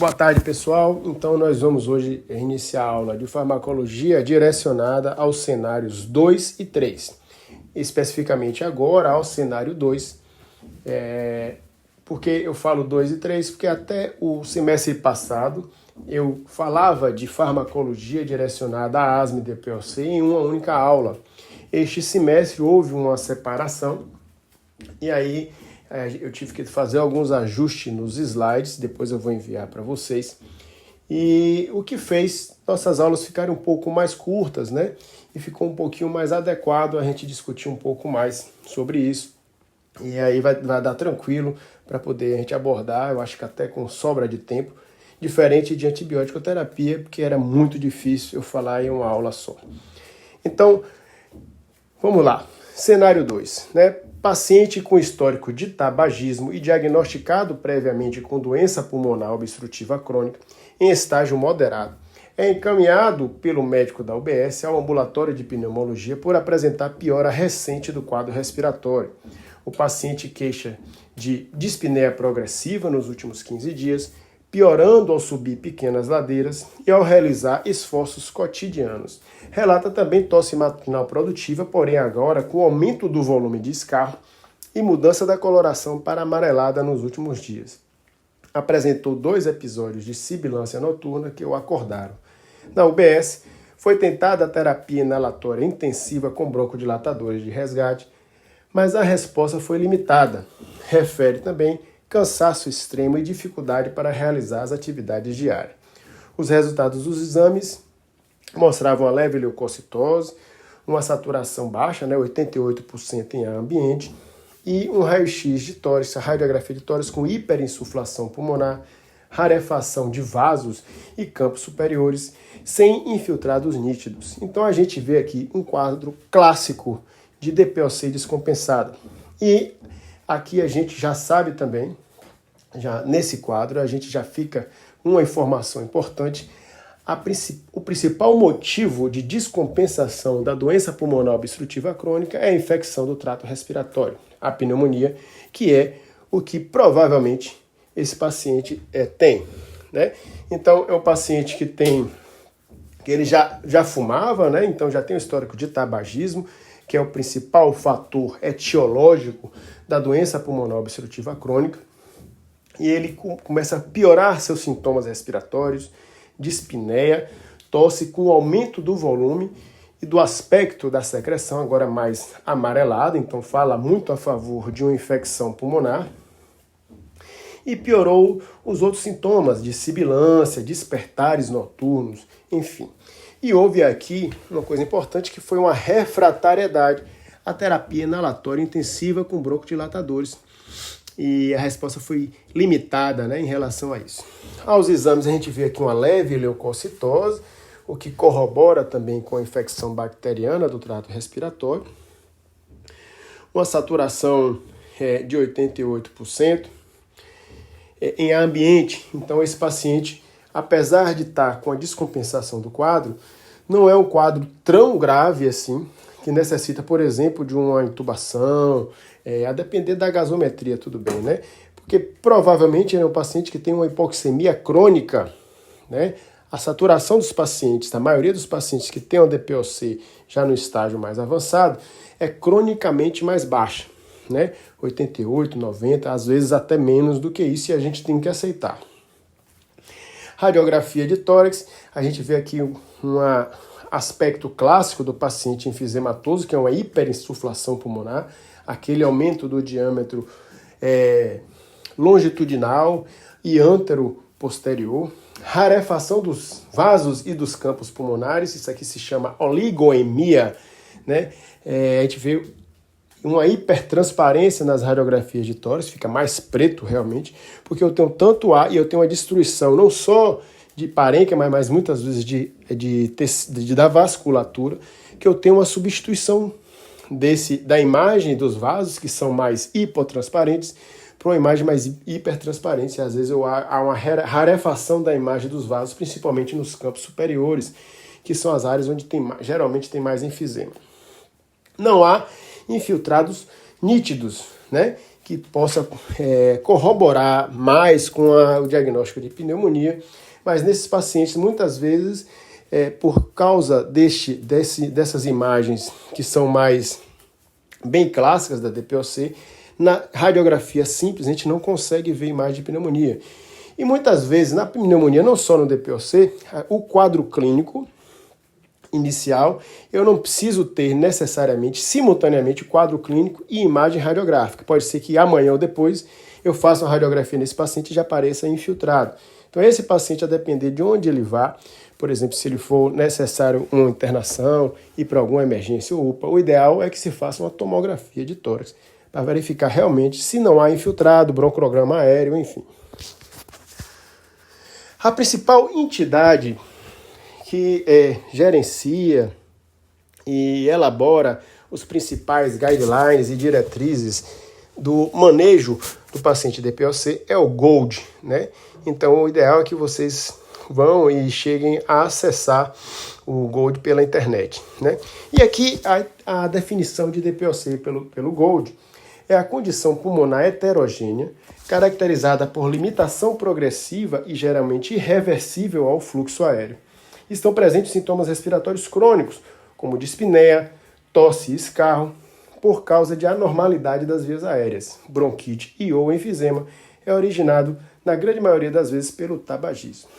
Boa tarde, pessoal. Então, nós vamos hoje iniciar a aula de farmacologia direcionada aos cenários 2 e 3. Especificamente agora ao cenário 2. Porque eu falo 2 e 3? Porque até o semestre passado eu falava de farmacologia direcionada a asma e DPOC em uma única aula. Este semestre houve uma separação e aí eu tive que fazer alguns ajustes nos slides, depois eu vou enviar para vocês. E o que fez nossas aulas ficarem um pouco mais curtas, né? E ficou um pouquinho mais adequado a gente discutir um pouco mais sobre isso. E aí vai dar tranquilo para poder a gente abordar, eu acho que até com sobra de tempo, diferente de antibiótico terapia, porque era muito difícil eu falar em uma aula só. Então, vamos lá. Cenário 2, né? Paciente com histórico de tabagismo e diagnosticado previamente com doença pulmonar obstrutiva crônica em estágio moderado. É encaminhado pelo médico da UBS ao ambulatório de pneumologia por apresentar piora recente do quadro respiratório. O paciente queixa de dispneia progressiva nos últimos 15 dias, piorando ao subir pequenas ladeiras e ao realizar esforços cotidianos. Relata também tosse matinal produtiva, porém agora com aumento do volume de escarro e mudança da coloração para amarelada nos últimos dias. Apresentou 2 episódios de sibilância noturna que o acordaram. Na UBS, foi tentada a terapia inalatória intensiva com broncodilatadores de resgate, mas a resposta foi limitada. Refere também cansaço extremo e dificuldade para realizar as atividades diárias. Os resultados dos exames mostravam uma leve leucocitose, uma saturação baixa, 88% em ar ambiente, e um raio-x de tórax, a radiografia de tórax com hiperinsuflação pulmonar, rarefação de vasos e campos superiores, sem infiltrados nítidos. Então a gente vê aqui um quadro clássico de DPOC descompensada. E aqui a gente já sabe também, já nesse quadro, a gente já fica uma informação importante. O principal motivo de descompensação da doença pulmonar obstrutiva crônica é a infecção do trato respiratório, a pneumonia, que é o que provavelmente esse paciente tem, né? Então, é um paciente que ele já fumava, né? Então já tem um histórico de tabagismo, que é o principal fator etiológico da doença pulmonar obstrutiva crônica, e ele começa a piorar seus sintomas respiratórios, dispneia, tosse com aumento do volume e do aspecto da secreção, agora mais amarelado, então fala muito a favor de uma infecção pulmonar, e piorou os outros sintomas de sibilância, despertares noturnos, enfim. E houve aqui uma coisa importante que foi uma refratariedade à terapia inalatória intensiva com broncodilatadores. E a resposta foi limitada, em relação a isso. Aos exames a gente vê aqui uma leve leucocitose, o que corrobora também com a infecção bacteriana do trato respiratório. Uma saturação de 88% em ambiente. Então esse paciente, apesar de estar com a descompensação do quadro, não é um quadro tão grave assim, que necessita, por exemplo, de uma intubação, a depender da gasometria, tudo bem, né? Porque provavelmente é um paciente que tem uma hipoxemia crônica, né? A saturação dos pacientes, a maioria dos pacientes que têm uma DPOC já no estágio mais avançado, é cronicamente mais baixa, né? 88, 90, às vezes até menos do que isso, e a gente tem que aceitar. Radiografia de tórax, a gente vê aqui um aspecto clássico do paciente enfisematoso, que é uma hiperinsuflação pulmonar, aquele aumento do diâmetro longitudinal e antero-posterior, rarefação dos vasos e dos campos pulmonares, isso aqui se chama oligoemia, né? A gente vê uma hipertransparência nas radiografias de tórax, fica mais preto realmente, porque eu tenho tanto ar e eu tenho uma destruição não só de parênquima, mas muitas vezes da vasculatura, que eu tenho uma substituição da imagem dos vasos, que são mais hipotransparentes, para uma imagem mais hipertransparente. Às vezes há uma rarefação da imagem dos vasos, principalmente nos campos superiores, que são as áreas onde geralmente tem mais enfisema. Não há infiltrados nítidos, né? que possa corroborar mais com o diagnóstico de pneumonia, mas nesses pacientes, muitas vezes, por causa dessas imagens que são mais bem clássicas da DPOC, na radiografia simples a gente não consegue ver imagem de pneumonia. E muitas vezes na pneumonia, não só no DPOC, o quadro clínico inicial, eu não preciso ter necessariamente, simultaneamente, o quadro clínico e imagem radiográfica. Pode ser que amanhã ou depois eu faça uma radiografia nesse paciente e já apareça infiltrado. Então esse paciente, a depender de onde ele vá, por exemplo, se ele for necessário uma internação e para alguma emergência ou UPA, o ideal é que se faça uma tomografia de tórax para verificar realmente se não há infiltrado, broncograma aéreo, enfim. A principal entidade que gerencia e elabora os principais guidelines e diretrizes do manejo do paciente DPOC é o GOLD, né? Então, o ideal é que vocês vão e cheguem a acessar o GOLD pela internet, né? E aqui a definição de DPOC pelo GOLD é a condição pulmonar heterogênea, caracterizada por limitação progressiva e geralmente irreversível ao fluxo aéreo. Estão presentes sintomas respiratórios crônicos, como dispneia, tosse e escarro, por causa de anormalidade das vias aéreas. Bronquite e ou enfisema é originado, na grande maioria das vezes, pelo tabagismo.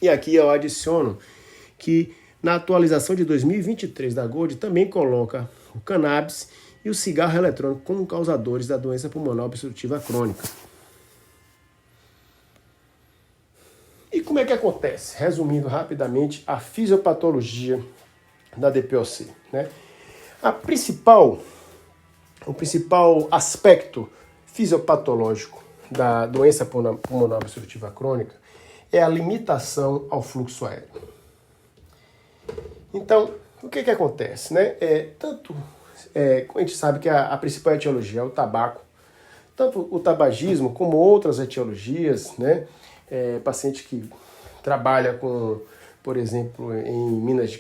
E aqui eu adiciono que na atualização de 2023 da GOLD também coloca o cannabis e o cigarro eletrônico como causadores da doença pulmonar obstrutiva crônica. E como é que acontece? Resumindo rapidamente a fisiopatologia da DPOC, né? O principal aspecto fisiopatológico da doença pulmonar obstrutiva crônica é a limitação ao fluxo aéreo. Então, o que acontece, né? A gente sabe que a principal etiologia é o tabaco, tanto o tabagismo como outras etiologias, né? Paciente que trabalha com, por exemplo, em minas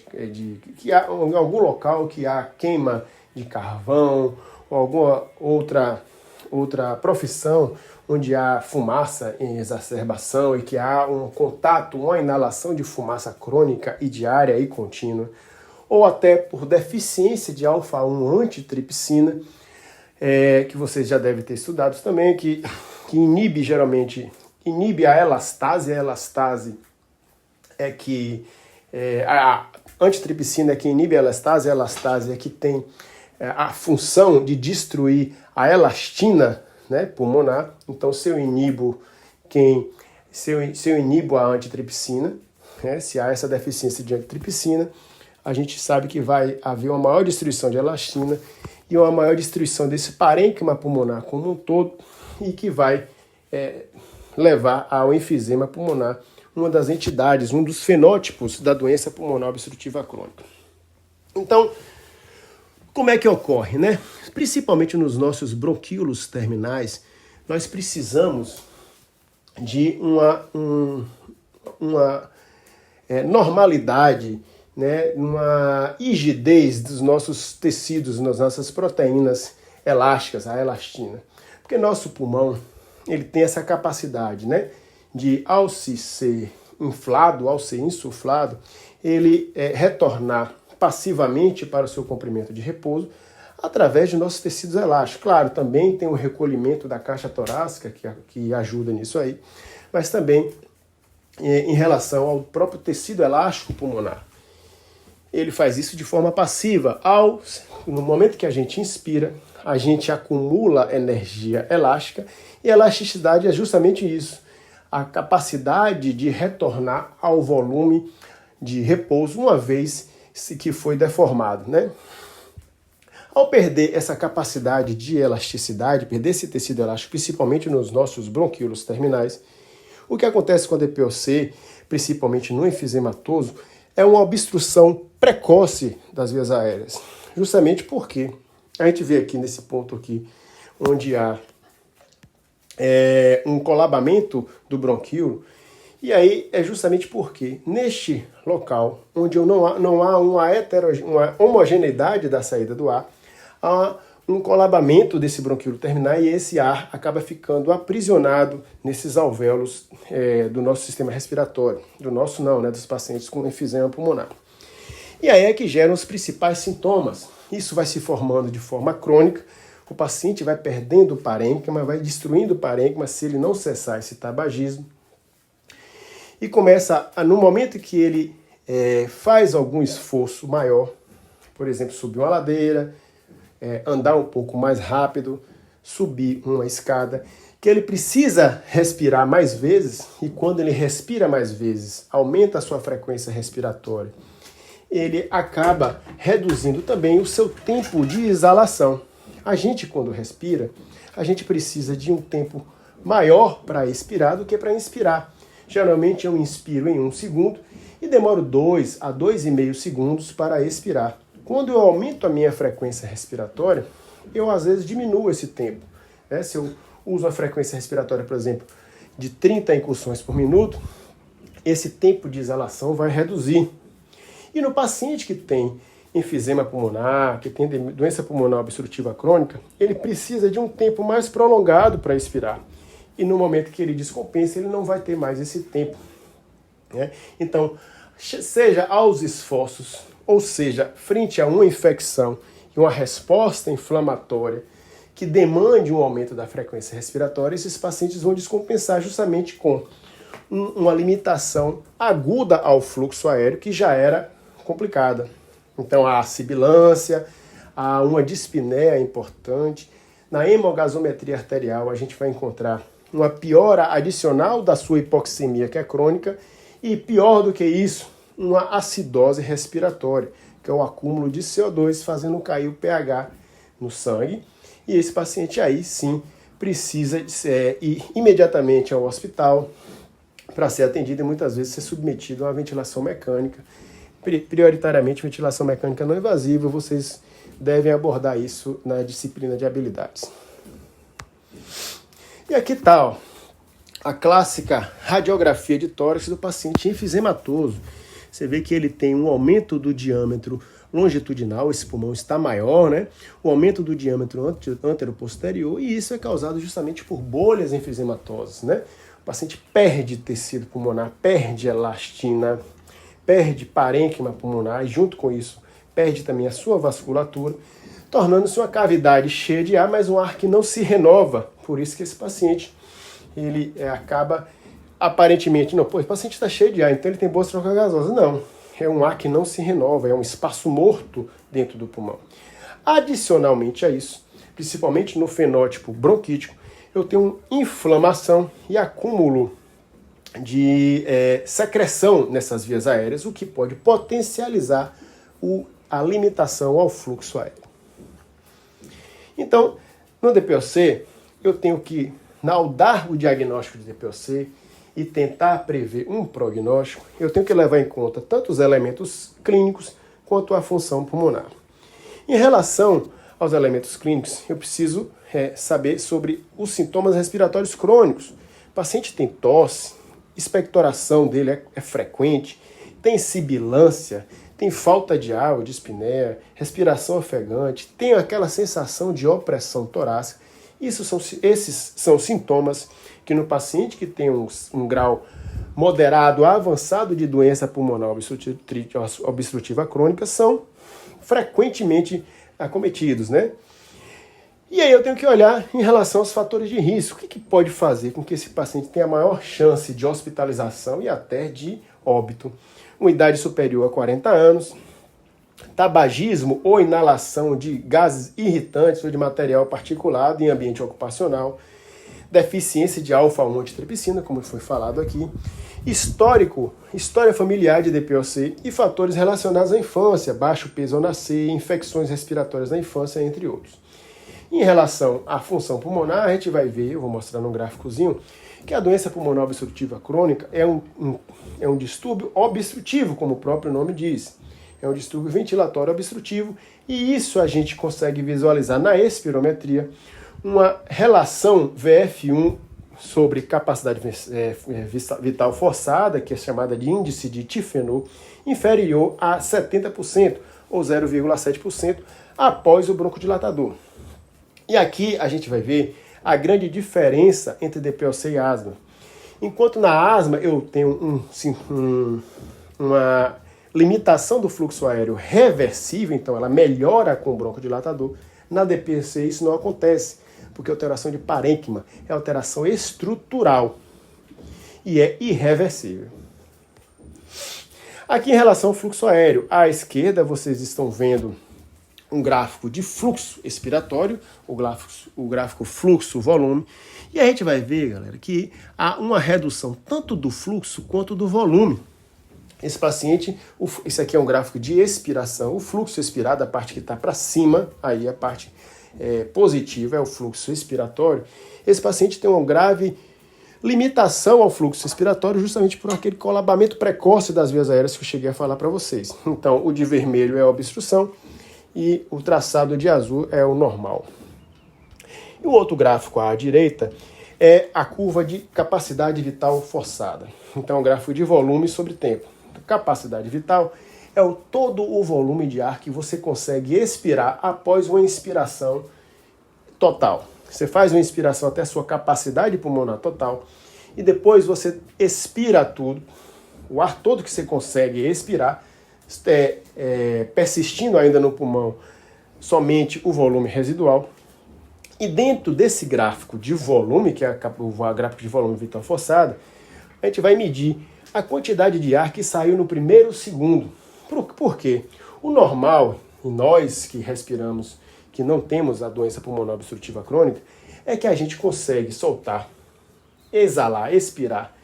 que há em algum local que há queima de carvão ou alguma outra profissão onde há fumaça em exacerbação e que há um contato, uma inalação de fumaça crônica e diária e contínua, ou até por deficiência de alfa-1 antitripsina, que vocês já devem ter estudado também, que inibe a elastase. A elastase a antitripsina é que inibe a elastase é que tem a função de destruir a elastina, né, pulmonar. Então, se eu inibo a antitripsina, né, se há essa deficiência de antitripsina, a gente sabe que vai haver uma maior destruição de elastina e uma maior destruição desse parênquima pulmonar como um todo e que vai levar ao enfisema pulmonar, uma das entidades, um dos fenótipos da doença pulmonar obstrutiva crônica. Então, como é que ocorre, né? Principalmente nos nossos bronquíolos terminais, nós precisamos de uma normalidade, né? Uma rigidez dos nossos tecidos, das nossas proteínas elásticas, a elastina. Porque nosso pulmão, ele tem essa capacidade, né? De, ao se ser inflado, ao ser insuflado, ele retornar passivamente para o seu comprimento de repouso através de nossos tecidos elásticos. Claro, também tem o recolhimento da caixa torácica que ajuda nisso aí, mas também em relação ao próprio tecido elástico pulmonar. Ele faz isso de forma passiva. No momento que a gente inspira, a gente acumula energia elástica e a elasticidade é justamente isso, a capacidade de retornar ao volume de repouso uma vez que foi deformado, né? Ao perder essa capacidade de elasticidade, perder esse tecido elástico, principalmente nos nossos bronquíolos terminais, o que acontece com a DPOC, principalmente no enfisematoso, é uma obstrução precoce das vias aéreas. Justamente porque a gente vê aqui nesse ponto aqui, onde há um colabamento do bronquíolo, e aí é justamente porque neste local, onde não há uma homogeneidade da saída do ar, há um colabamento desse bronquíolo terminal e esse ar acaba ficando aprisionado nesses alvéolos do nosso sistema respiratório. Do nosso não, né? Dos pacientes com enfisema pulmonar. E aí é que geram os principais sintomas. Isso vai se formando de forma crônica, o paciente vai perdendo o parênquima, vai destruindo o parênquima se ele não cessar esse tabagismo. E começa, no momento que ele faz algum esforço maior, por exemplo, subir uma ladeira, andar um pouco mais rápido, subir uma escada, que ele precisa respirar mais vezes, e quando ele respira mais vezes, aumenta a sua frequência respiratória, ele acaba reduzindo também o seu tempo de exalação. A gente, quando respira, a gente precisa de um tempo maior para expirar do que para inspirar. Geralmente eu inspiro em 1 segundo e demoro 2 a 2,5 segundos para expirar. Quando eu aumento a minha frequência respiratória, eu às vezes diminuo esse tempo. Se eu uso a frequência respiratória, por exemplo, de 30 incursões por minuto, esse tempo de exalação vai reduzir. E no paciente que tem enfisema pulmonar, que tem doença pulmonar obstrutiva crônica, ele precisa de um tempo mais prolongado para expirar. E no momento que ele descompensa, ele não vai ter mais esse tempo. Então, seja aos esforços, ou seja, frente a uma infecção e uma resposta inflamatória que demande um aumento da frequência respiratória, esses pacientes vão descompensar justamente com uma limitação aguda ao fluxo aéreo que já era complicada. Então, há sibilância, há uma dispneia importante. Na hemogasometria arterial, a gente vai encontrar uma piora adicional da sua hipoxemia, que é crônica, e pior do que isso, uma acidose respiratória, que é o acúmulo de CO2 fazendo cair o pH no sangue. E esse paciente aí, sim, precisa ir imediatamente ao hospital para ser atendido e muitas vezes ser submetido a uma ventilação mecânica. Prioritariamente, ventilação mecânica não invasiva, vocês devem abordar isso na disciplina de habilidades. E aqui está, a clássica radiografia de tórax do paciente enfisematoso. Você vê que ele tem um aumento do diâmetro longitudinal, esse pulmão está maior, né? O aumento do diâmetro anteroposterior, e isso é causado justamente por bolhas enfisematosas, né? O paciente perde tecido pulmonar, perde elastina, perde parênquima pulmonar, e junto com isso perde também a sua vasculatura, tornando-se uma cavidade cheia de ar, mas um ar que não se renova. Por isso que esse paciente, ele acaba aparentemente, não, esse paciente está cheio de ar, então ele tem boas trocas gasosas. Não, é um ar que não se renova, é um espaço morto dentro do pulmão. Adicionalmente a isso, principalmente no fenótipo bronquítico, eu tenho inflamação e acúmulo de secreção nessas vias aéreas, o que pode potencializar a limitação ao fluxo aéreo. Então, no DPOC, eu tenho que, ao dar o diagnóstico de DPOC e tentar prever um prognóstico, eu tenho que levar em conta tanto os elementos clínicos quanto a função pulmonar. Em relação aos elementos clínicos, eu preciso saber sobre os sintomas respiratórios crônicos. O paciente tem tosse, expectoração dele é frequente, tem sibilância, tem falta de ar ou dispneia, respiração ofegante, tem aquela sensação de opressão torácica. Esses são sintomas que no paciente que tem um grau moderado a avançado de doença pulmonar obstrutiva crônica são frequentemente acometidos, né? E aí eu tenho que olhar em relação aos fatores de risco. O que pode fazer com que esse paciente tenha maior chance de hospitalização e até de óbito? Uma idade superior a 40 anos, tabagismo ou inalação de gases irritantes ou de material particulado em ambiente ocupacional, deficiência de alfa-1 antitripsina, como foi falado aqui, história familiar de DPOC e fatores relacionados à infância, baixo peso ao nascer, infecções respiratórias na infância, entre outros. Em relação à função pulmonar, a gente vai ver, eu vou mostrar num gráficozinho, que a doença pulmonar obstrutiva crônica é um distúrbio obstrutivo, como o próprio nome diz. É um distúrbio ventilatório obstrutivo, e isso a gente consegue visualizar na espirometria, uma relação VF1 sobre capacidade vital forçada, que é chamada de índice de Tifenot, inferior a 70%, ou 0,7%, após o broncodilatador. E aqui a gente vai ver a grande diferença entre DPOC e asma. Enquanto na asma eu tenho uma limitação do fluxo aéreo reversível, então ela melhora com o broncodilatador, na DPOC isso não acontece, porque a alteração de parênquima é alteração estrutural e é irreversível. Aqui em relação ao fluxo aéreo, à esquerda vocês estão vendo um gráfico de fluxo expiratório, o gráfico fluxo-volume, e a gente vai ver, galera, que há uma redução tanto do fluxo quanto do volume. Esse paciente, esse aqui é um gráfico de expiração, o fluxo expirado, a parte que está para cima, aí a parte positiva é o fluxo expiratório. Esse paciente tem uma grave limitação ao fluxo expiratório justamente por aquele colapamento precoce das vias aéreas que eu cheguei a falar para vocês. Então, o de vermelho é a obstrução e o traçado de azul é o normal. E o outro gráfico à direita é a curva de capacidade vital forçada. Então, é um gráfico de volume sobre tempo. Capacidade vital é todo o volume de ar que você consegue expirar após uma inspiração total. Você faz uma inspiração até a sua capacidade pulmonar total e depois você expira tudo, o ar todo que você consegue expirar, persistindo ainda no pulmão somente o volume residual. E dentro desse gráfico de volume, que é o gráfico de volume vital forçado, a gente vai medir a quantidade de ar que saiu no primeiro segundo. Por quê? O normal, e nós que respiramos, que não temos a doença pulmonar obstrutiva crônica, é que a gente consegue soltar, exalar, expirar,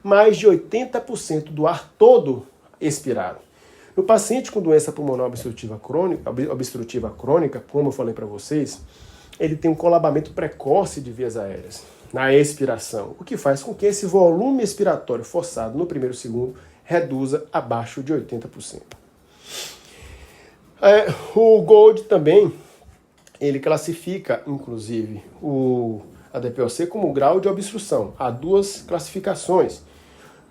mais de 80% do ar todo expirado. No paciente com doença pulmonar obstrutiva crônica, como eu falei para vocês, ele tem um colapamento precoce de vias aéreas na expiração, o que faz com que esse volume expiratório forçado no primeiro segundo reduza abaixo de 80%. O GOLD também, ele classifica, inclusive, a DPOC como grau de obstrução. Há duas classificações.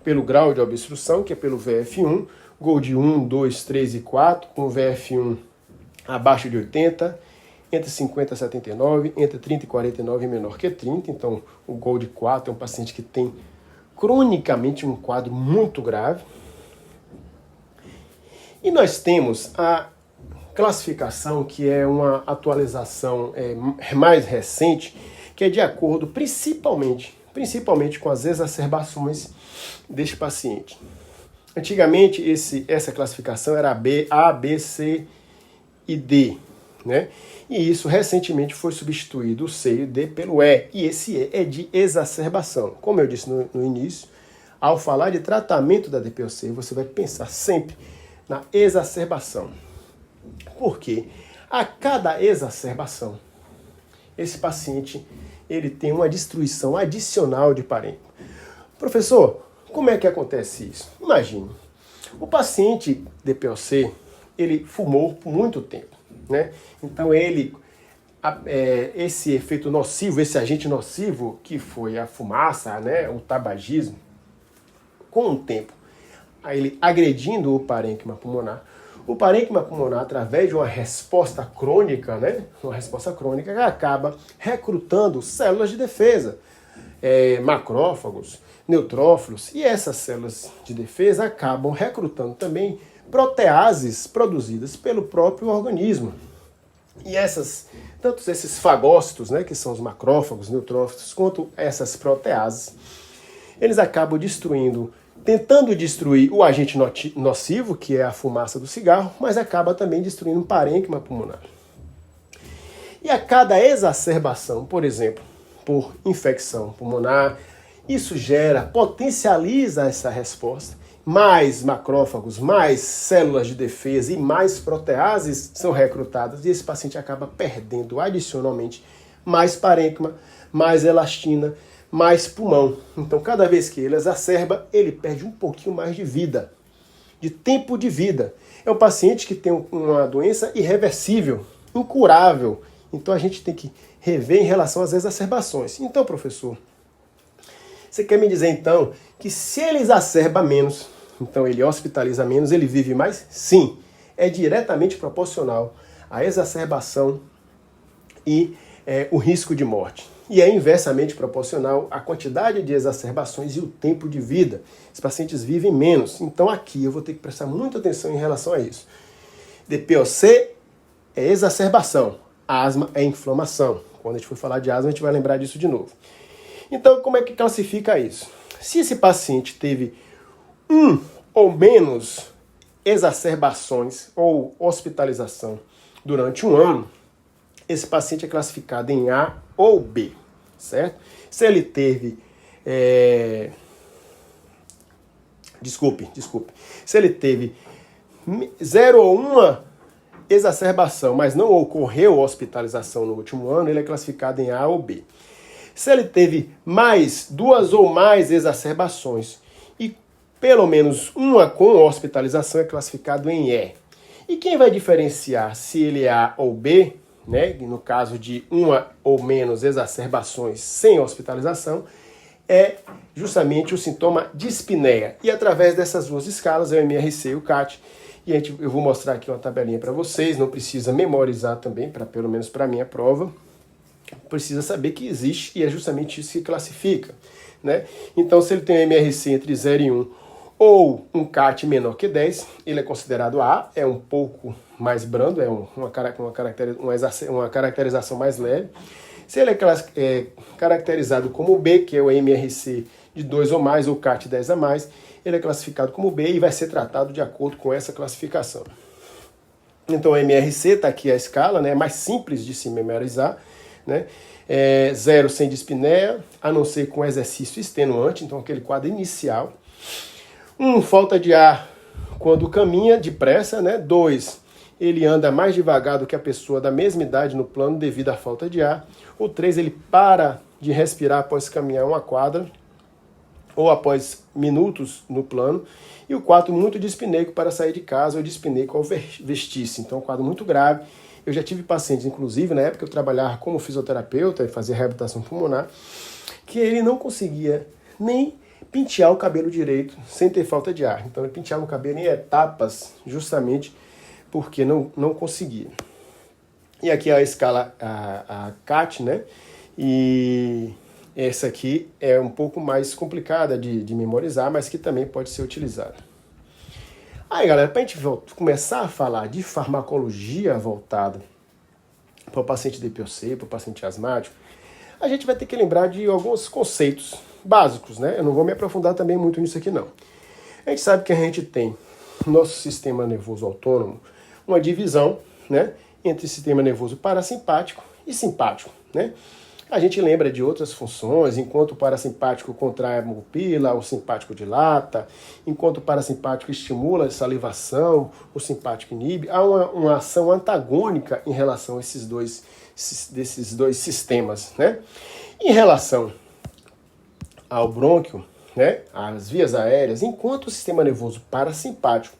Pelo grau de obstrução, que é pelo VF1, GOLD 1, 2, 3 e 4, com VF1 abaixo de 80, entre 50 e 79, entre 30 e 49 e menor que 30. Então, o GOLD 4 é um paciente que tem cronicamente um quadro muito grave. E nós temos a classificação, que é uma atualização mais recente, que é de acordo principalmente com as exacerbações deste paciente. Antigamente, essa classificação era A, B, C e D, né? E isso recentemente foi substituído, o C e o D, pelo E. E esse E é de exacerbação. Como eu disse no início, ao falar de tratamento da DPOC, você vai pensar sempre na exacerbação. Porque a cada exacerbação, esse paciente ele tem uma destruição adicional de parênquima. Professor, como é que acontece isso? Imagine, o paciente DPOC, ele fumou por muito tempo, né? Então esse efeito nocivo, esse agente nocivo que foi a fumaça, né, o tabagismo, com o tempo, ele agredindo o parênquima pulmonar, o parênquima pulmonar, através de uma resposta crônica, né, acaba recrutando células de defesa, macrófagos, neutrófilos, e essas células de defesa acabam recrutando também proteases produzidas pelo próprio organismo. E tanto esses fagócitos, né, que são os macrófagos, neutrófilos, quanto essas proteases, eles acabam tentando destruir o agente nocivo, que é a fumaça do cigarro, mas acaba também destruindo o parênquima pulmonar. E a cada exacerbação, por exemplo, por infecção pulmonar, isso potencializa essa resposta. Mais macrófagos, mais células de defesa e mais proteases são recrutadas e esse paciente acaba perdendo adicionalmente mais parênquima, mais elastina, mais pulmão. Então, cada vez que ele exacerba, ele perde um pouquinho mais de vida, de tempo de vida. É um paciente que tem uma doença irreversível, incurável. Então, a gente tem que rever em relação às exacerbações. Então, professor, você quer me dizer, então, que se ele exacerba menos, então ele hospitaliza menos, ele vive mais? Sim, é diretamente proporcional à exacerbação e o risco de morte. E é inversamente proporcional à quantidade de exacerbações e o tempo de vida. Os pacientes vivem menos. Então aqui eu vou ter que prestar muita atenção em relação a isso. DPOC é exacerbação, asma é inflamação. Quando a gente for falar de asma, a gente vai lembrar disso de novo. Então, como é que classifica isso? Se esse paciente teve um ou menos exacerbações ou hospitalização durante um ano, esse paciente é classificado em A ou B, certo? Se ele teve... Desculpe. Se ele teve 0 ou 1 exacerbação, mas não ocorreu hospitalização no último ano, ele é classificado em A ou B. Se ele teve mais 2 ou mais exacerbações e pelo menos 1 com hospitalização, é classificado em E. E quem vai diferenciar se ele é A ou B, né, no caso de 1 ou menos exacerbações sem hospitalização, é justamente o sintoma dispneia. E através dessas duas escalas, é o MRC e o CAT, e eu vou mostrar aqui uma tabelinha para vocês, não precisa memorizar também, pelo menos para a minha prova, precisa saber que existe e é justamente isso que classifica, né? Então, se ele tem um MRC entre 0 e 1 ou um CAT menor que 10, ele é considerado A, é um pouco mais brando, é uma caracterização mais leve. Se ele é caracterizado como B, que é o MRC de 2 ou mais, ou CAT 10 a mais, ele é classificado como B e vai ser tratado de acordo com essa classificação. Então, o MRC, está aqui a escala, né, é mais simples de se memorizar, né? 0 sem dispneia, a não ser com exercício extenuante, então aquele quadro inicial. 1, falta de ar quando caminha depressa, né? 2, ele anda mais devagar do que a pessoa da mesma idade no plano devido à falta de ar. O 3, ele para de respirar após caminhar 1 quadra ou após minutos no plano. E o 4, muito dispneico para sair de casa ou dispneico ao vestir-se. Então, um quadro muito grave. Eu já tive pacientes, inclusive, na época eu trabalhava como fisioterapeuta e fazia reabilitação pulmonar, que ele não conseguia nem pentear o cabelo direito sem ter falta de ar. Então, ele penteava o cabelo em etapas, justamente porque não conseguia. E aqui a escala, a CAT, né? E essa aqui é um pouco mais complicada de memorizar, mas que também pode ser utilizada. Aí, galera, para a gente começar a falar de farmacologia voltada para o paciente DPOC, para o paciente asmático, a gente vai ter que lembrar de alguns conceitos básicos, né? Eu não vou me aprofundar também muito nisso aqui, não. A gente sabe que a gente tem no nosso sistema nervoso autônomo uma divisão, né, entre sistema nervoso parasimpático e simpático, né? A gente lembra de outras funções, enquanto o parasimpático contrai a pupila, o simpático dilata, enquanto o parasimpático estimula a salivação, o simpático inibe. Há uma ação antagônica em relação a desses dois sistemas, né? Em relação ao brônquio, né, às vias aéreas, enquanto o sistema nervoso parasimpático,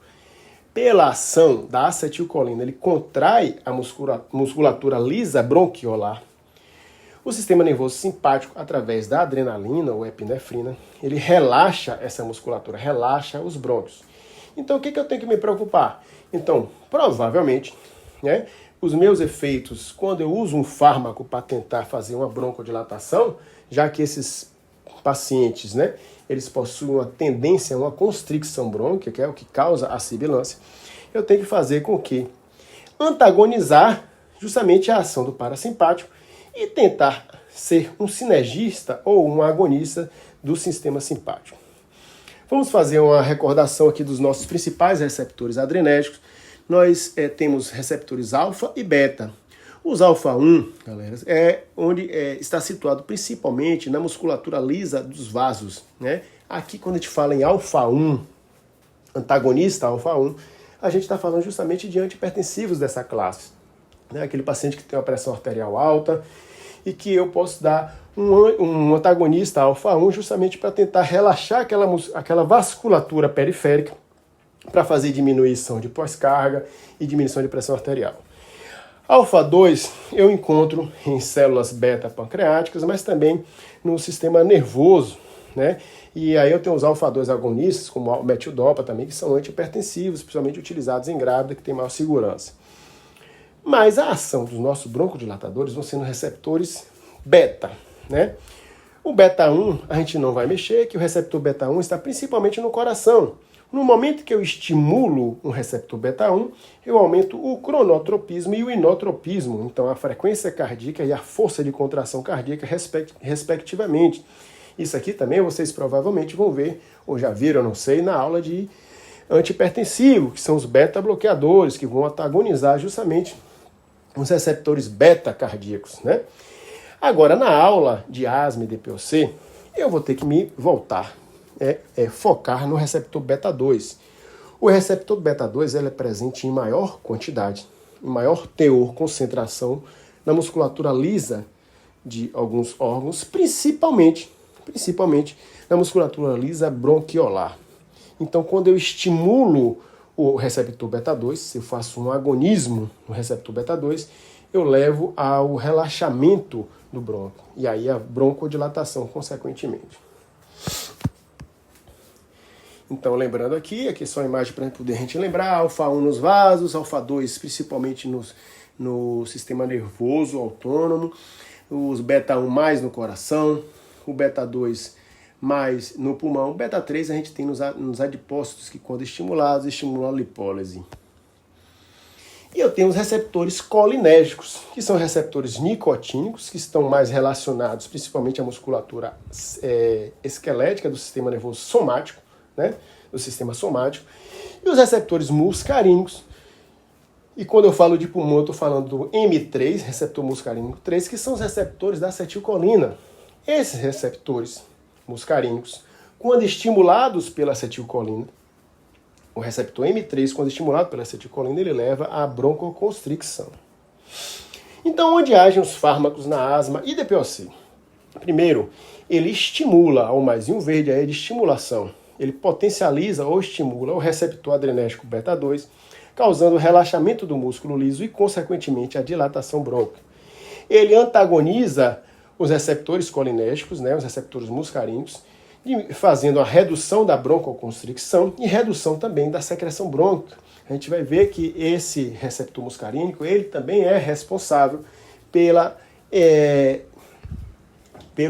pela ação da acetilcolina, ele contrai a musculatura lisa bronquiolar, o sistema nervoso simpático, através da adrenalina ou epinefrina, ele relaxa essa musculatura, relaxa os brônquios. Então, o que eu tenho que me preocupar? Então, provavelmente, né, os meus efeitos, quando eu uso um fármaco para tentar fazer uma broncodilatação, já que esses pacientes, né, eles possuem uma tendência a uma constricção brônquia, que é o que causa a sibilância, eu tenho que fazer com que antagonizar justamente a ação do parasimpático e tentar ser um sinergista ou um agonista do sistema simpático. Vamos fazer uma recordação aqui dos nossos principais receptores adrenérgicos. Nós temos receptores alfa e beta. Os alfa-1, galera, é onde está situado principalmente na musculatura lisa dos vasos, né? Aqui, quando a gente fala em alfa-1, antagonista alfa-1, a gente está falando justamente de antihipertensivos dessa classe, né? Aquele paciente que tem uma pressão arterial alta e que eu posso dar um antagonista alfa-1 justamente para tentar relaxar aquela vasculatura periférica para fazer diminuição de pós-carga e diminuição de pressão arterial. Alfa-2 eu encontro em células beta-pancreáticas, mas também no sistema nervoso, né? E aí eu tenho os alfa-2 agonistas, como o metildopa também, que são antihipertensivos, principalmente utilizados em grávida, que tem maior segurança. Mas a ação dos nossos broncodilatadores vão ser nos receptores beta, né? O beta 1 a gente não vai mexer, que o receptor beta 1 está principalmente no coração. No momento que eu estimulo um receptor beta 1, eu aumento o cronotropismo e o inotropismo, então a frequência cardíaca e a força de contração cardíaca, respectivamente. Isso aqui também vocês provavelmente vão ver, ou já viram, eu não sei, na aula de antihipertensivo, que são os beta-bloqueadores, que vão antagonizar justamente os receptores beta cardíacos, né? Agora, na aula de asma e DPOC, eu vou ter que me voltar, focar no receptor beta 2. O receptor beta 2 ele é presente em maior quantidade, em maior teor, concentração na musculatura lisa de alguns órgãos, principalmente na musculatura lisa bronquiolar. Então, quando eu estimulo o receptor beta 2, se eu faço um agonismo no receptor beta 2, eu levo ao relaxamento do bronco, e aí a broncodilatação, consequentemente. Então, lembrando aqui só a imagem para poder a gente lembrar, alfa 1 nos vasos, alfa 2 principalmente no sistema nervoso autônomo, os beta 1 mais no coração, o beta 2 mais no pulmão, o beta 3 a gente tem nos adipócitos, que quando estimulados, estimulam a lipólise. E eu tenho os receptores colinérgicos, que são receptores nicotínicos, que estão mais relacionados principalmente à musculatura esquelética do sistema nervoso somático, né? Do sistema somático. E os receptores muscarínicos. E quando eu falo de pulmão, eu estou falando do M3, receptor muscarínico 3, que são os receptores da acetilcolina. Esses receptores muscarínicos, quando estimulados pela acetilcolina, o receptor M3, quando estimulado pela acetilcolina, ele leva à broncoconstricção. Então, onde agem os fármacos na asma e DPOC? Primeiro, ele estimula, ao mais um verde aí de estimulação, ele potencializa ou estimula o receptor adrenérgico beta 2, causando o relaxamento do músculo liso e, consequentemente, a dilatação brônquica. Ele antagoniza os receptores colinérgicos, né, os receptores muscarínicos, fazendo a redução da broncoconstricção e redução também da secreção brônquica. A gente vai ver que esse receptor muscarínico, ele também é responsável pelo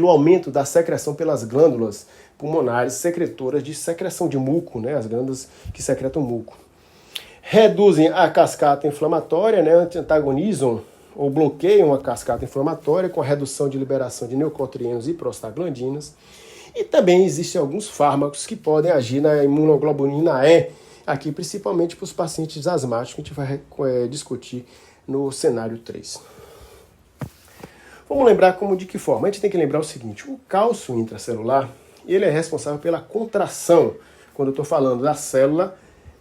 aumento da secreção pelas glândulas pulmonares secretoras de secreção de muco, né, as glândulas que secretam muco. Reduzem a cascata inflamatória, né, antagonizam ou bloqueiam a cascata inflamatória com a redução de liberação de neocortrienos e prostaglandinas. E também existem alguns fármacos que podem agir na imunoglobulina E, aqui principalmente para os pacientes asmáticos, que a gente vai discutir no cenário 3. Vamos lembrar de que forma? A gente tem que lembrar o seguinte, o cálcio intracelular, ele é responsável pela contração, quando eu estou falando da célula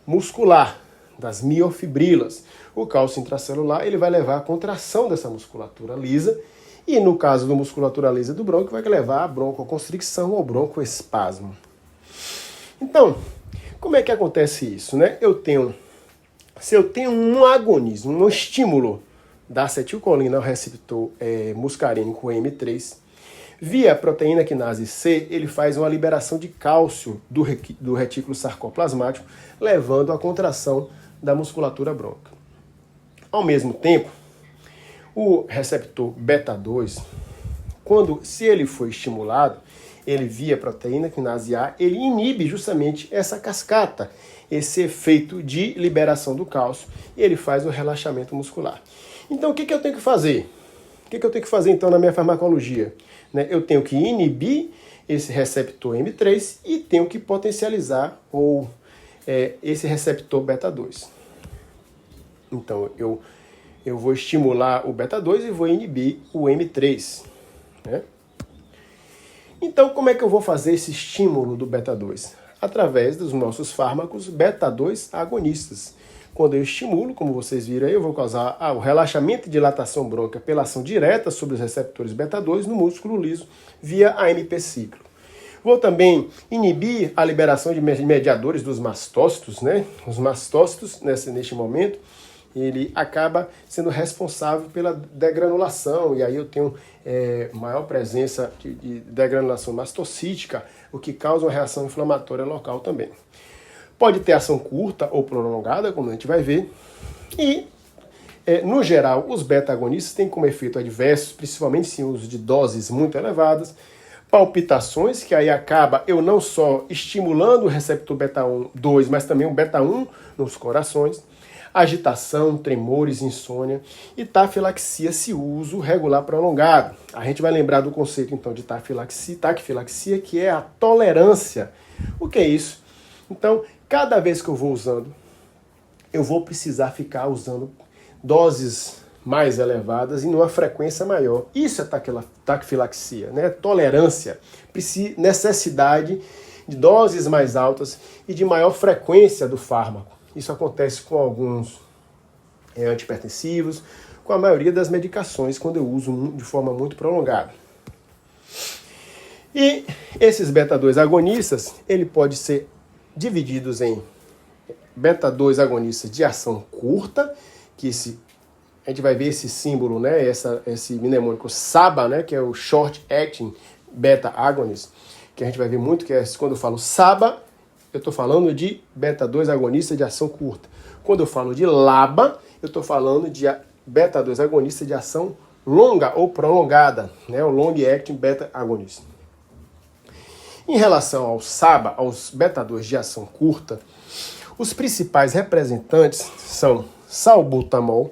muscular, das miofibrilas. O cálcio intracelular, ele vai levar à contração dessa musculatura lisa, e no caso da musculatura lisa do brônquio, vai levar à broncoconstricção ou broncoespasmo. Então, como é que acontece isso, né? Se eu tenho um agonismo, um estímulo da acetilcolina ao receptor muscarínico M3, via proteína quinase C, ele faz uma liberação de cálcio do retículo sarcoplasmático, levando à contração da musculatura brônquica. Ao mesmo tempo, o receptor beta 2, se ele for estimulado, ele via proteína quinase A, ele inibe justamente essa cascata, esse efeito de liberação do cálcio, e ele faz o relaxamento muscular. Então, o que eu tenho que fazer? O que eu tenho que fazer, então, na minha farmacologia? Eu tenho que inibir esse receptor M3 e tenho que potencializar esse receptor beta 2. Então, eu vou estimular o beta 2 e vou inibir o M3. Né? Então, como é que eu vou fazer esse estímulo do beta 2? Através dos nossos fármacos beta 2 agonistas. Quando eu estimulo, como vocês viram aí, eu vou causar o relaxamento e dilatação brônquica pela ação direta sobre os receptores beta 2 no músculo liso via AMP ciclo. Vou também inibir a liberação de mediadores dos mastócitos, né? Os mastócitos, neste momento, ele acaba sendo responsável pela degranulação, e aí eu tenho maior presença de degranulação mastocítica, o que causa uma reação inflamatória local também. Pode ter ação curta ou prolongada, como a gente vai ver, e No geral, os beta-agonistas têm como efeito adverso, principalmente se uso de doses muito elevadas, palpitações, que aí acaba eu não só estimulando o receptor beta-1, 2, mas também o beta-1 nos corações, agitação, tremores, insônia e taquifilaxia se uso regular prolongado. A gente vai lembrar do conceito então de taquifilaxia, que é a tolerância. O que é isso? Então, cada vez que eu vou usando, eu vou precisar ficar usando doses mais elevadas e numa frequência maior. Isso é taquifilaxia, né? Tolerância, necessidade de doses mais altas e de maior frequência do fármaco. Isso acontece com alguns antihipertensivos, com a maioria das medicações, quando eu uso de forma muito prolongada. E esses beta-2 agonistas, ele pode ser divididos em beta-2 agonistas de ação curta, que a gente vai ver esse símbolo, né, esse mnemônico SABA, né, que é o Short Acting Beta Agonist, que a gente vai ver muito, que é quando eu falo SABA, eu estou falando de beta-2 agonista de ação curta. Quando eu falo de LABA, eu estou falando de beta-2 agonista de ação longa ou prolongada, né, o Long Acting Beta Agonist. Em relação ao SABA, aos beta-2 de ação curta, os principais representantes são salbutamol,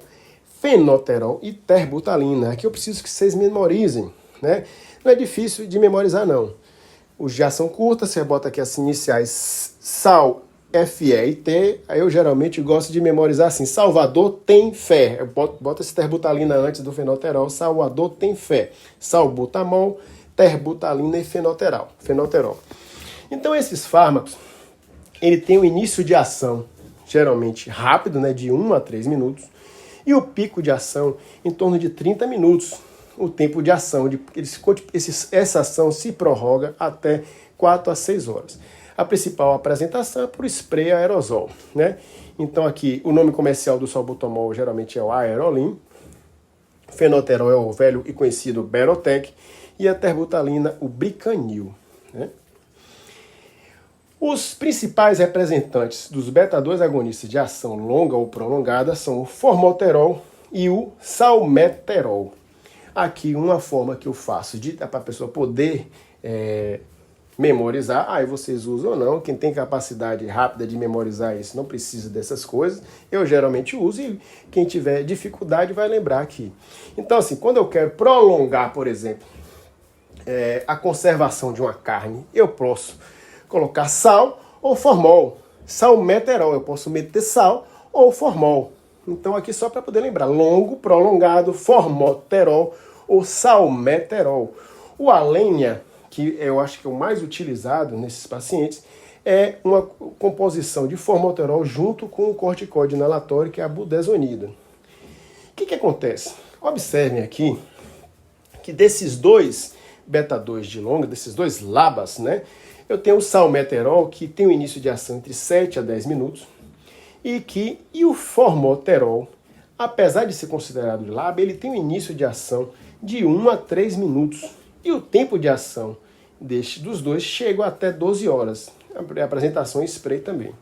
fenoterol e terbutalina. Aqui eu preciso que vocês memorizem, né? Não é difícil de memorizar, não. Os de ação curta, você bota aqui as iniciais SAL, FE e T. Aí eu geralmente gosto de memorizar assim: Salvador tem fé. Eu boto esse terbutalina antes do fenoterol. Salvador tem fé. Salbutamol, terbutalina e fenoterol. Então esses fármacos, ele tem um início de ação geralmente rápido, né, de 1 a 3 minutos, e o pico de ação em torno de 30 minutos. O tempo de ação, essa ação se prorroga até 4 a 6 horas. A principal apresentação é por spray aerosol, né? Então aqui o nome comercial do salbutamol geralmente é o Aerolin, fenoterol é o velho e conhecido Berotec, e a terbutalina o Bricanil, né? Os principais representantes dos beta-2 agonistas de ação longa ou prolongada são o formoterol e o salmeterol. Aqui uma forma que eu faço para a pessoa poder memorizar, aí vocês usam ou não, quem tem capacidade rápida de memorizar isso não precisa dessas coisas, eu geralmente uso e quem tiver dificuldade vai lembrar aqui. Então assim, quando eu quero prolongar, por exemplo, a conservação de uma carne, eu posso colocar sal ou formol. Salmeterol, eu posso meter sal ou formol. Então aqui só para poder lembrar, longo, prolongado, formoterol ou salmeterol. O Alenia, que eu acho que é o mais utilizado nesses pacientes, é uma composição de formoterol junto com o corticoide inalatório, que é a budesonida. O que acontece? Observem aqui que desses dois beta-2 de longa, desses dois LABAs, né, eu tenho o salmeterol, que tem um início de ação entre 7 a 10 minutos, e o formoterol, apesar de ser considerado de LABA, ele tem um início de ação de 1 a 3 minutos. E o tempo de ação dos dois chega até 12 horas. A apresentação em spray também.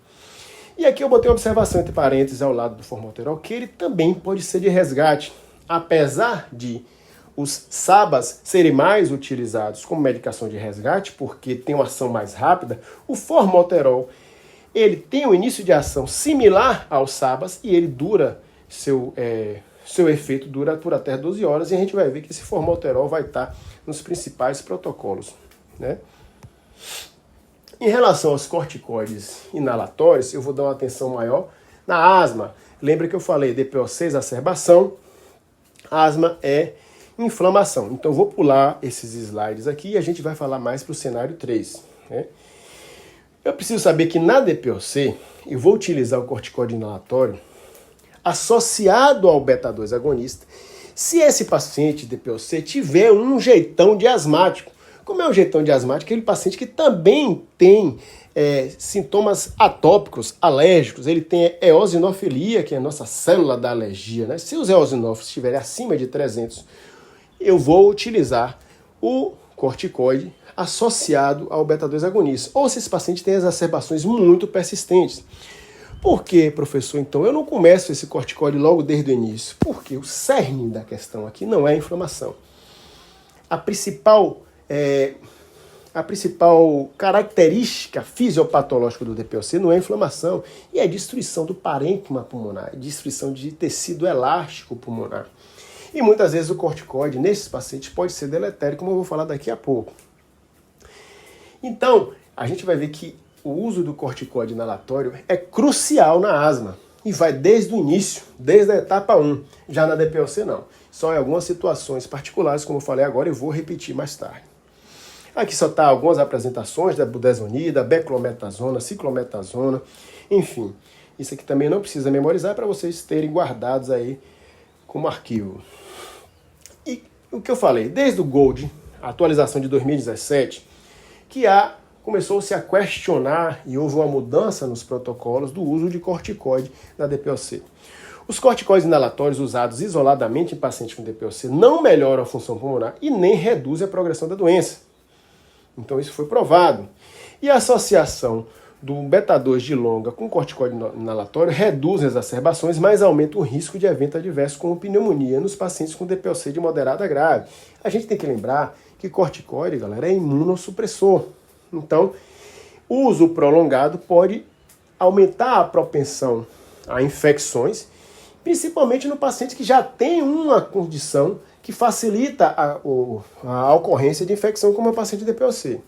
E aqui eu botei uma observação entre parênteses ao lado do formoterol, que ele também pode ser de resgate. Apesar de os SABAs serem mais utilizados como medicação de resgate, porque tem uma ação mais rápida, o formoterol, ele tem um início de ação similar aos SABAs e ele dura, seu efeito dura por até 12 horas, e a gente vai ver que esse formoterol vai estar nos principais protocolos, né? Em relação aos corticoides inalatórios, eu vou dar uma atenção maior na asma. Lembra que eu falei DPO-6, exacerbação, asma é inflamação. Então eu vou pular esses slides aqui e a gente vai falar mais para o cenário 3. Né? Eu preciso saber que na DPOC eu vou utilizar o corticoide inalatório associado ao beta-2 agonista se esse paciente DPOC tiver um jeitão de asmático. Como é o jeitão de asmático? Aquele paciente que também tem sintomas atópicos, alérgicos, ele tem eosinofilia, que é a nossa célula da alergia. Né? Se os eosinófilos estiverem acima de 300, eu vou utilizar o corticoide associado ao beta-2 agonista. Ou se esse paciente tem exacerbações muito persistentes. Por que, professor, então, eu não começo esse corticoide logo desde o início? Porque o cerne da questão aqui não é a inflamação. A principal característica fisiopatológica do DPOC não é a inflamação, e é a destruição do parênquima pulmonar, destruição de tecido elástico pulmonar. E muitas vezes o corticoide nesses pacientes pode ser deletério, como eu vou falar daqui a pouco. Então, a gente vai ver que o uso do corticoide inalatório é crucial na asma e vai desde o início, desde a etapa 1. Já na DPOC não. Só em algumas situações particulares, como eu falei agora, eu vou repetir mais tarde. Aqui só está algumas apresentações da budesonida, beclometasona, ciclometasona, enfim. Isso aqui também não precisa memorizar para vocês terem guardados aí como arquivo. E o que eu falei, desde o Gold, a atualização de 2017, que começou-se a questionar e houve uma mudança nos protocolos do uso de corticoide na DPOC. Os corticoides inalatórios usados isoladamente em pacientes com DPOC não melhoram a função pulmonar e nem reduzem a progressão da doença. Então isso foi provado. E a associação do beta-2 de longa com corticoide inalatório reduz as exacerbações, mas aumenta o risco de evento adverso como pneumonia nos pacientes com DPOC de moderada a grave. A gente tem que lembrar que corticoide, galera, é imunossupressor. Então, o uso prolongado pode aumentar a propensão a infecções, principalmente no paciente que já tem uma condição que facilita a ocorrência de infecção, como é o paciente DPOC.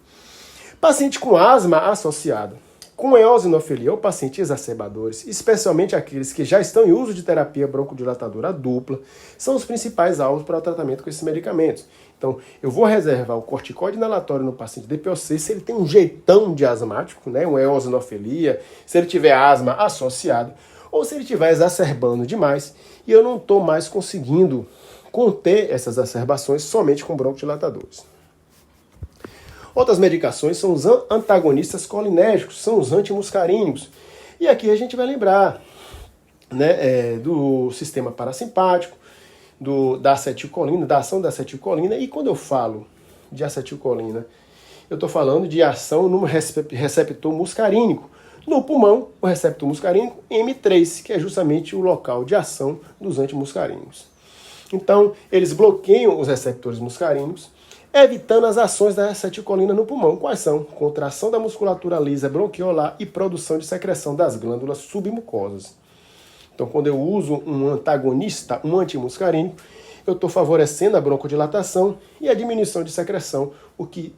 Paciente com asma associado com eosinofilia ou pacientes exacerbadores, especialmente aqueles que já estão em uso de terapia broncodilatadora dupla, são os principais alvos para o tratamento com esses medicamentos. Então, eu vou reservar o corticoide inalatório no paciente DPOC se ele tem um jeitão de asmático, né, uma eosinofilia, se ele tiver asma associado, ou se ele estiver exacerbando demais e eu não estou mais conseguindo conter essas exacerbações somente com broncodilatadores. Outras medicações são os antagonistas colinérgicos, são os antimuscarínicos. E aqui a gente vai lembrar, né, do sistema parasimpático, da acetilcolina, da ação da acetilcolina. E quando eu falo de acetilcolina, eu estou falando de ação no receptor muscarínico. No pulmão, o receptor muscarínico M3, que é justamente o local de ação dos antimuscarínicos. Então, eles bloqueiam os receptores muscarínicos, evitando as ações da acetilcolina no pulmão. Quais são? Contração da musculatura lisa bronquiolar e produção de secreção das glândulas submucosas. Então, quando eu uso um antagonista, um antimuscarínico, eu estou favorecendo a broncodilatação e a diminuição de secreção, o que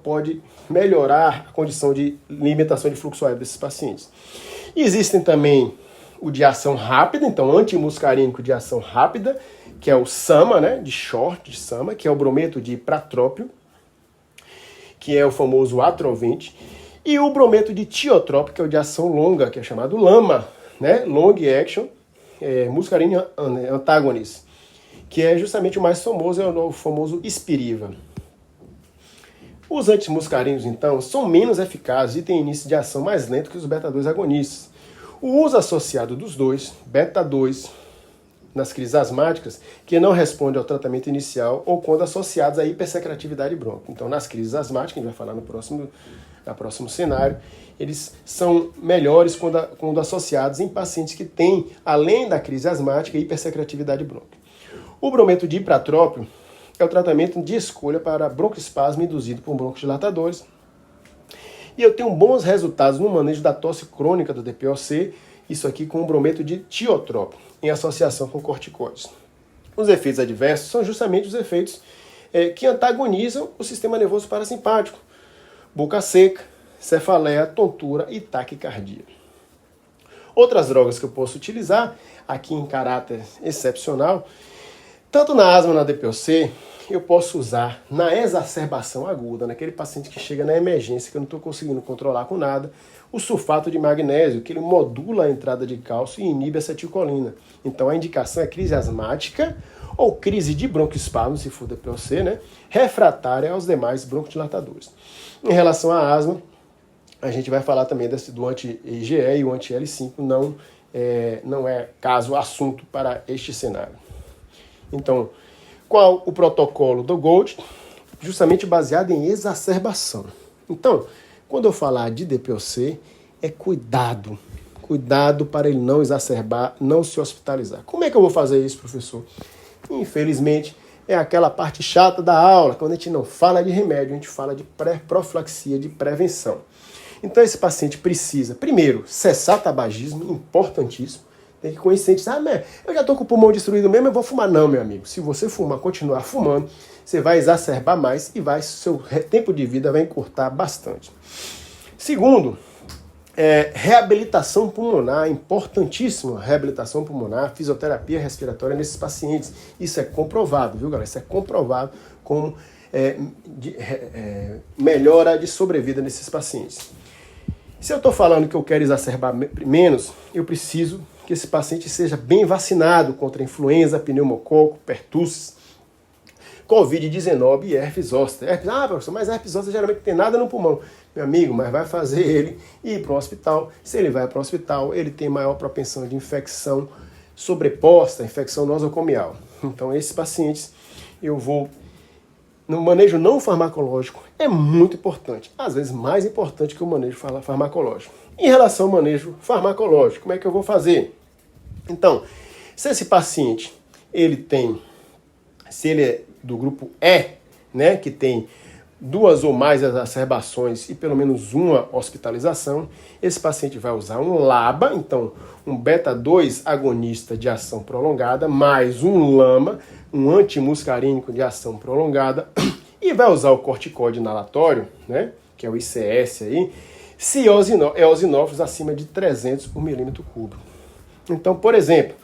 pode melhorar a condição de limitação de fluxo aéreo desses pacientes. Existem também o de ação rápida, então antimuscarínico de ação rápida, que é o SAMA, né, de SAMA, que é o brometo de pratrópio, que é o famoso atrovente, e o brometo de tiotrópio, que é o de ação longa, que é chamado LAMA, né, Long Action Muscarine Antagonist, que é justamente o mais famoso, é o famoso Spiriva. Os antimuscarínicos, então, são menos eficazes e têm início de ação mais lento que os beta-2 agonistas. O uso associado dos dois, beta-2, nas crises asmáticas, que não responde ao tratamento inicial ou quando associados à hipersecretividade bronquial. Então, nas crises asmáticas, a gente vai falar no próximo cenário, eles são melhores quando associados em pacientes que têm, além da crise asmática, hipersecretividade bronquial. O brometo de ipratrópio é o tratamento de escolha para broncoespasmo induzido por broncodilatadores. E eu tenho bons resultados no manejo da tosse crônica do DPOC, isso aqui com o brometo de tiotrópio, em associação com corticoides. Os efeitos adversos são justamente os efeitos que antagonizam o sistema nervoso parasimpático. Boca seca, cefaleia, tontura e taquicardia. Outras drogas que eu posso utilizar, aqui em caráter excepcional, tanto na asma na DPOC, eu posso usar na exacerbação aguda, naquele paciente que chega na emergência, que eu não estou conseguindo controlar com nada, o sulfato de magnésio, que ele modula a entrada de cálcio e inibe a acetilcolina. Então a indicação é crise asmática ou crise de broncoespasmo, se for DPOC, né, refratária aos demais broncodilatadores. Em relação à asma, a gente vai falar também do anti-IgE e o anti-L5, não é caso assunto para este cenário. Então, qual o protocolo do Gold? Justamente baseado em exacerbação. Então, quando eu falar de DPOC, é cuidado cuidado para ele não exacerbar, não se hospitalizar. Como é que eu vou fazer isso, professor? Infelizmente, é aquela parte chata da aula, quando a gente não fala de remédio, a gente fala de profilaxia, de prevenção. Então esse paciente precisa, primeiro, cessar tabagismo, importantíssimo. Tem que conscientizar, eu já estou com o pulmão destruído mesmo, eu vou fumar. Não, meu amigo, se você fumar, continuar fumando, você vai exacerbar mais e seu tempo de vida vai encurtar bastante. Segundo, reabilitação pulmonar, importantíssimo, reabilitação pulmonar, fisioterapia respiratória nesses pacientes. Isso é comprovado, viu, galera? Isso é comprovado como melhora de sobrevida nesses pacientes. Se eu estou falando que eu quero exacerbar menos, eu preciso que esse paciente seja bem vacinado contra influenza, pneumococo, pertussis, Covid-19 e herpes zoster. Professor, mas herpes zoster geralmente não tem nada no pulmão. Meu amigo, mas vai fazer ele ir para o hospital. Se ele vai para o hospital, ele tem maior propensão de infecção sobreposta, infecção nosocomial. Então, esses pacientes, no manejo não farmacológico, é muito importante. Às vezes, mais importante que o manejo farmacológico. Em relação ao manejo farmacológico, como é que eu vou fazer? Então, se esse paciente, se ele é do grupo E, né, que tem 2 ou mais exacerbações e pelo menos uma hospitalização, esse paciente vai usar um LABA, então um beta-2 agonista de ação prolongada, mais um LAMA, um antimuscarínico de ação prolongada, e vai usar o corticóide inalatório, né, que é o ICS aí, se eosinófilos acima de 300 por milímetro cúbico. Então, por exemplo,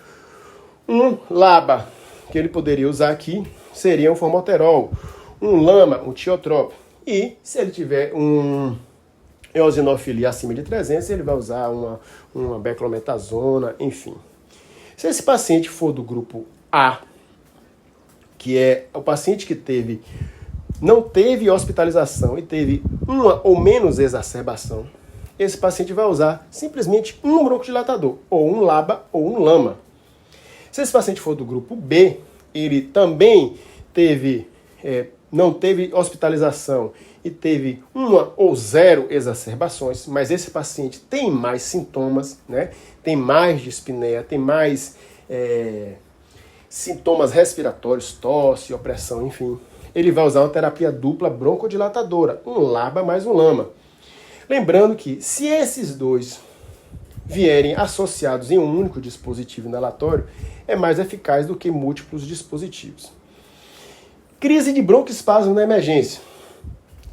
um LABA que ele poderia usar aqui seria um formoterol, um LAMA, um tiotrópico. E se ele tiver um eosinofilia acima de 300, ele vai usar uma beclometasona, enfim. Se esse paciente for do grupo A, que é o paciente que não teve hospitalização e teve uma ou menos exacerbação, esse paciente vai usar simplesmente um broncodilatador, ou um LABA ou um LAMA. Se esse paciente for do grupo B, ele também não teve hospitalização e teve 1 ou 0 exacerbações, mas esse paciente tem mais sintomas, né? Tem mais dispneia, tem mais sintomas respiratórios, tosse, opressão, enfim. Ele vai usar uma terapia dupla broncodilatadora, um LABA mais um LAMA. Lembrando que se esses dois vierem associados em um único dispositivo inalatório, é mais eficaz do que múltiplos dispositivos. Crise de broncoespasmo na emergência.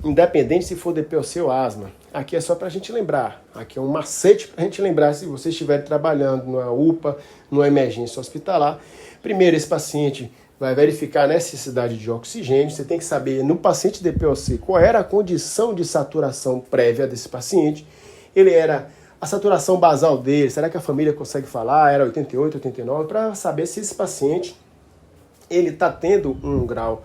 Independente se for DPOC ou asma. Aqui é só para a gente lembrar. Aqui é um macete para a gente lembrar se você estiver trabalhando numa UPA, numa emergência hospitalar. Primeiro, esse paciente vai verificar a necessidade de oxigênio. Você tem que saber, no paciente DPOC, qual era a condição de saturação prévia desse paciente. A saturação basal dele, será que a família consegue falar? Era 88, 89, para saber se esse paciente ele está tendo um grau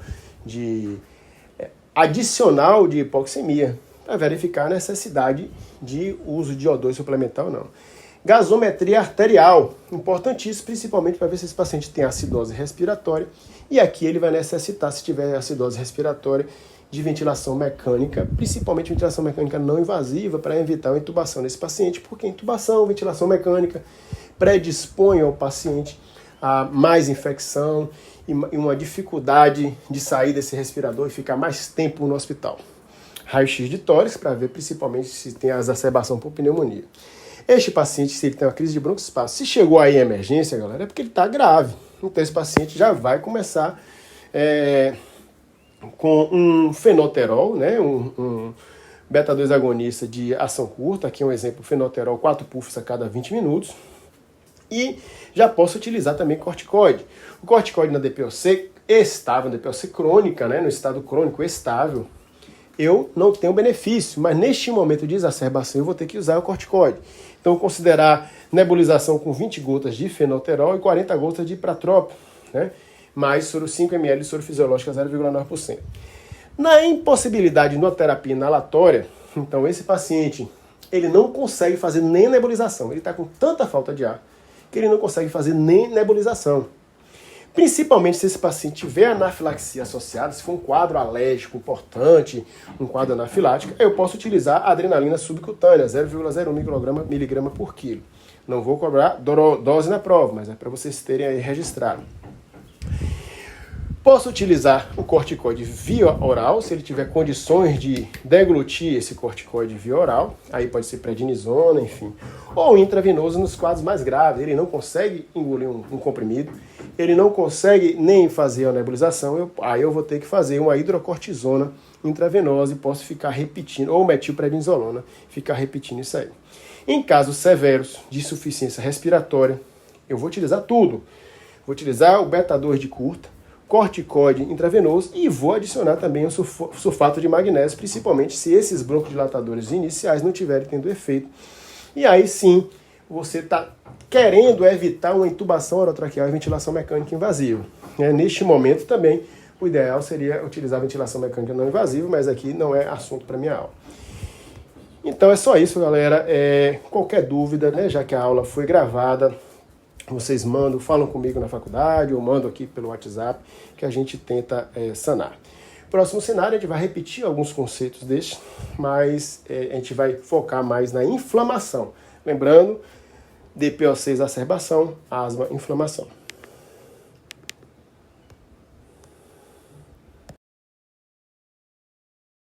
adicional de hipoxemia, para verificar a necessidade de uso de O2 suplementar ou não. Gasometria arterial, importantíssimo, principalmente para ver se esse paciente tem acidose respiratória, e aqui ele vai necessitar, se tiver acidose respiratória, de ventilação mecânica, principalmente ventilação mecânica não invasiva, para evitar a intubação nesse paciente, porque intubação, ventilação mecânica predispõe ao paciente a mais infecção e uma dificuldade de sair desse respirador e ficar mais tempo no hospital. Raio-x de tórax, para ver principalmente se tem a exacerbação por pneumonia. Este paciente, se ele tem uma crise de broncoespasmo, se chegou aí em emergência, galera, é porque ele está grave. Então esse paciente já vai começar com um fenoterol, né, um beta-2 agonista de ação curta, aqui é um exemplo, fenoterol 4 puffs a cada 20 minutos, e já posso utilizar também corticoide. O corticoide na DPOC estável, na DPOC crônica, né, no estado crônico estável, eu não tenho benefício, mas neste momento de exacerbação eu vou ter que usar o corticoide. Então, considerar nebulização com 20 gotas de fenoterol e 40 gotas de ipratrópico, né? Mais 5 ml de soro fisiológico a 0,9%. Na impossibilidade de uma terapia inalatória, então esse paciente ele não consegue fazer nem nebulização. Ele está com tanta falta de ar que ele não consegue fazer nem nebulização. Principalmente se esse paciente tiver anafilaxia associada, se for um quadro alérgico importante, um quadro anafilático, eu posso utilizar a adrenalina subcutânea, 0,01 miligrama por quilo. Não vou cobrar dose na prova, mas é para vocês terem aí registrado. Posso utilizar o corticoide via oral, se ele tiver condições de deglutir esse corticoide via oral, aí pode ser prednisona, enfim, ou intravenoso nos quadros mais graves, ele não consegue engolir um comprimido, ele não consegue nem fazer a nebulização, aí eu vou ter que fazer uma hidrocortisona intravenosa e posso ficar repetindo, ou metilprednisolona, ficar repetindo isso aí. Em casos severos de insuficiência respiratória, eu vou utilizar tudo. Vou utilizar o beta-2 de curta, corticoide intravenoso e vou adicionar também o sulfato de magnésio, principalmente se esses broncodilatadores iniciais não estiverem tendo efeito. E aí sim, você está querendo evitar uma intubação orotraqueal e ventilação mecânica invasiva. Neste momento também, o ideal seria utilizar a ventilação mecânica não invasiva, mas aqui não é assunto para minha aula. Então é só isso, galera. Qualquer dúvida, né, já que a aula foi gravada, vocês falam comigo na faculdade ou mandam aqui pelo WhatsApp que a gente tenta sanar. Próximo cenário, a gente vai repetir alguns conceitos destes, mas a gente vai focar mais na inflamação. Lembrando, DPOC exacerbação, asma, inflamação.